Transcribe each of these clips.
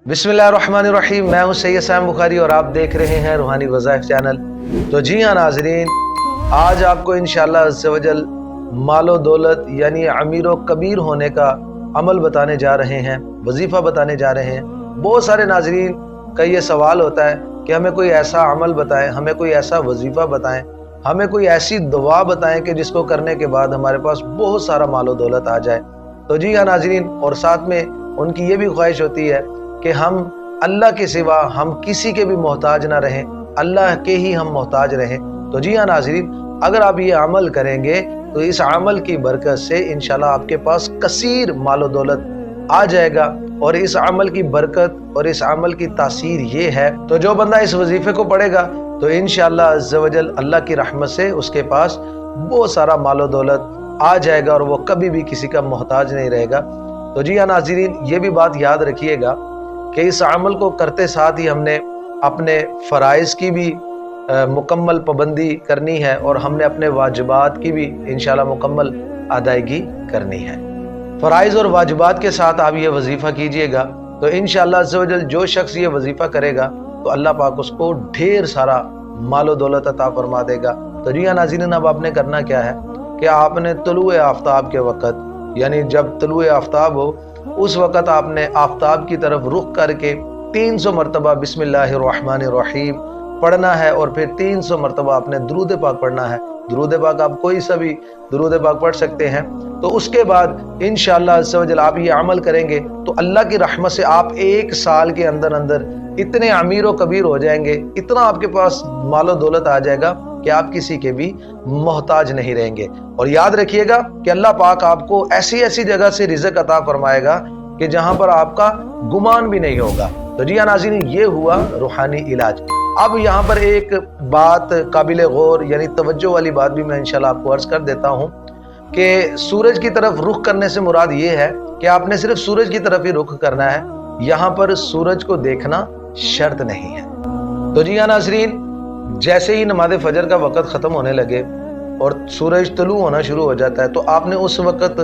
बिस्मिल्लाहिर्रहमानिर्रहीम। मैं हूं सैयद साम बुखारी और आप देख रहे हैं रूहानी वज़ाइफ चैनल। तो जी हाँ नाजरीन, आज आपको इंशाअल्लाह अज़्ज़ व जल मालो दौलत यानी अमीर व कबीर होने का अमल बताने जा रहे हैं, वजीफ़ा बताने जा रहे हैं। बहुत सारे नाजरीन का ये सवाल होता है कि हमें कोई ऐसा अमल बताएं, हमें कोई ऐसा वजीफ़ा बताएं, हमें कोई ऐसी दुआ बताएं कि जिसको करने के बाद हमारे पास बहुत सारा मालो दौलत आ जाए। तो जी हाँ नाजरीन, और साथ में उनकी ये भी ख्वाहिश होती है कि हम अल्लाह के सिवा हम किसी के भी मोहताज ना रहें, अल्लाह के ही हम मोहताज रहें। तो जी हाँ नाज़रीन, अगर आप ये अमल करेंगे तो इस अमल की बरकत से इंशाल्लाह आपके पास कसीर मालो दौलत आ जाएगा। और इस अमल की बरकत और इस अमल की तासीर ये है, तो जो बंदा इस वजीफे को पढ़ेगा तो इंशाल्लाह अज़्ज़ व जल अल्लाह की रहमत से उसके पास बहुत सारा मालो दौलत आ जाएगा और वो कभी भी किसी का मोहताज नहीं रहेगा। तो जी हाँ नाज़रीन, ये भी बात याद रखिएगा कि इस अमल को करते साथ ही हमने अपने फ़राइज़ की भी मुकम्मल पाबंदी करनी है और हमने अपने वाजिबात की भी इंशाल्लाह मुकम्मल अदायगी करनी है। फ़राइज़ और वाजिबात के साथ आप ये वजीफ़ा कीजिएगा तो इंशाल्लाह अज़्ज़ व जल जो शख्स ये वजीफ़ा करेगा तो अल्लाह पाक उसको ढेर सारा मालो दौलत अता फरमा देगा। तो जी हाँ नाज़रीन, अब आपने करना क्या है कि आपने तुलुए आफ्ताब के वक़्त, यानी जब तुलुए आफ्ताब हो उस वक़्त आपने आफ्ताब की तरफ रुख करके 300 मरतबा बिस्मिल्लाहिर्रहमानिर्रहीम पढ़ना है और फिर 300 मरतबा आपने दुरूद पाक पढ़ना है। दुरूद पाक आप कोई सा भी दुरूद पाक पढ़ सकते हैं। तो उसके बाद इंशाअल्लाह अज़्ज़ व जल आप ये अमल करेंगे तो अल्लाह की रहमत से आप 1 साल के अंदर अंदर इतने अमीर व कबीर हो जाएंगे, इतना आपके पास मालो दौलत आ जाएगा कि आप किसी के भी मोहताज नहीं रहेंगे। और याद रखिएगा कि अल्लाह पाक आपको ऐसी ऐसी जगह से रिज़्क़ अता फरमाएगा कि जहां पर आपका गुमान भी नहीं होगा। तो जी हाँ नाज़रीन, ये हुआ रूहानी इलाज। अब यहाँ पर एक बात काबिल गौर यानी तवज्जो वाली बात भी मैं इंशाल्लाह आपको अर्ज कर देता हूँ कि सूरज की तरफ रुख करने से मुराद ये है कि आपने सिर्फ सूरज की तरफ ही रुख करना है, यहाँ पर सूरज को देखना शर्त नहीं है। तो जी हाँ नाज़रीन, जैसे ही नमाज फजर का वक़्त ख़त्म होने लगे और सूरज तुलू होना शुरू हो जाता है तो आपने उस वक़्त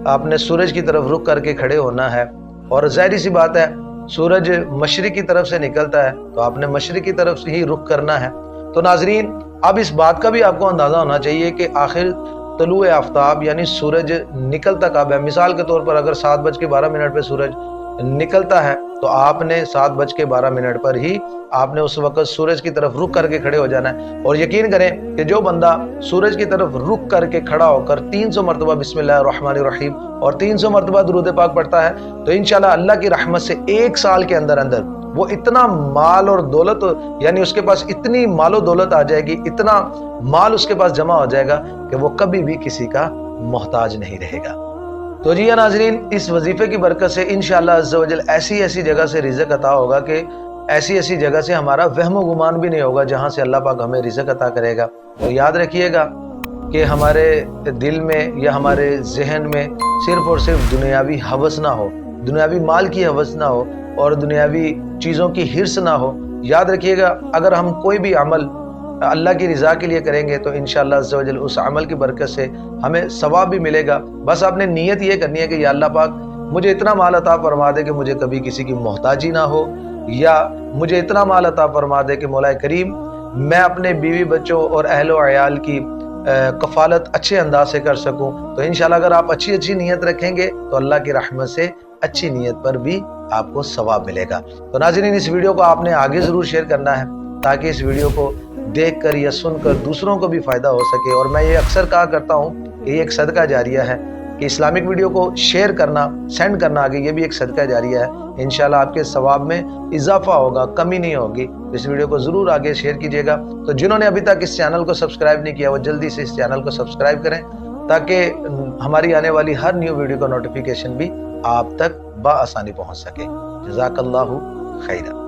आपने सूरज की तरफ रुख करके खड़े होना है। और ज़ाहिर सी बात है, सूरज मशरिक़ की तरफ से निकलता है तो आपने मशरिक़ की तरफ से ही रुख करना है। तो नाज़रीन, अब इस बात का भी आपको अंदाज़ा होना चाहिए कि आखिर तुलुए आफ्ताब यानी सूरज निकलता कब है। मिसाल के तौर पर अगर 7:12 पर सूरज निकलता है तो आपने 7:12 पर ही आपने उस वक्त सूरज की तरफ रुख करके खड़े हो जाना है। और यकीन करें कि जो बंदा सूरज की तरफ रुख करके खड़ा होकर 300 मरतबा बिस्मिल्लाहिर्रहमानिर्रहीम और 300 मरतबा दुरूद पाक पढ़ता है तो इंशाल्लाह अल्लाह की रहमत से 1 साल के अंदर अंदर वो इतना माल और दौलत, यानी उसके पास इतनी मालो दौलत आ जाएगी, इतना माल उसके पास जमा हो जाएगा कि वो कभी भी किसी का मोहताज नहीं रहेगा। तो जी नाज़रीन, इस वजीफे की बरकत से इंशाअल्लाह अज़्ज़ व जल ऐसी ऐसी जगह से रिज़्क़ अता होगा कि ऐसी ऐसी जगह से हमारा वहम गुमान भी नहीं होगा जहाँ से अल्लाह पाक हमें रिज़्क़ अता करेगा। तो याद रखिएगा कि हमारे दिल में या हमारे जहन में सिर्फ और सिर्फ दुनियावी हवस ना हो, दुनियावी माल की हवस ना हो और दुनियावी चीज़ों की हिर्स ना हो। याद रखिएगा, अगर हम कोई भी अमल अल्लाह की रज़ा के लिए करेंगे तो इंशाअल्लाह अज़्ज़ व जल उस अमल की बरकत से हमें सवाब भी मिलेगा। बस आपने नीयत ये करनी है कि या अल्लाह पाक मुझे इतना माल अता फरमा दे कि मुझे कभी किसी की मोहताजी ना हो, या मुझे इतना माल अता फरमा दे कि मौला करीम मैं अपने बीवी बच्चों और अहलो अयाल की कफ़ालत अच्छे अंदाज से कर सकूं। तो इंशाअल्लाह अगर आप अच्छी अच्छी नीयत रखेंगे तो अल्लाह की रहमत से अच्छी नीयत पर भी आपको सवाब मिलेगा। तो नाज़रीन, इस वीडियो को आपने आगे ज़रूर शेयर करना है ताकि इस वीडियो को देखकर या सुनकर दूसरों को भी फ़ायदा हो सके। और मैं ये अक्सर कहा करता हूँ कि ये एक सदका जारिया है कि इस्लामिक वीडियो को शेयर करना, सेंड करना आगे, ये भी एक सदका जारिया है। इंशाल्लाह आपके सवाब में इजाफा होगा, कमी नहीं होगी। इस वीडियो को ज़रूर आगे शेयर कीजिएगा। तो जिन्होंने अभी तक इस चैनल को सब्सक्राइब नहीं किया वो जल्दी से इस चैनल को सब्सक्राइब करें ताकि हमारी आने वाली हर न्यू वीडियो का नोटिफिकेशन भी आप तक बआसानी पहुँच सके। जज़ाकल्लाहु खैरा।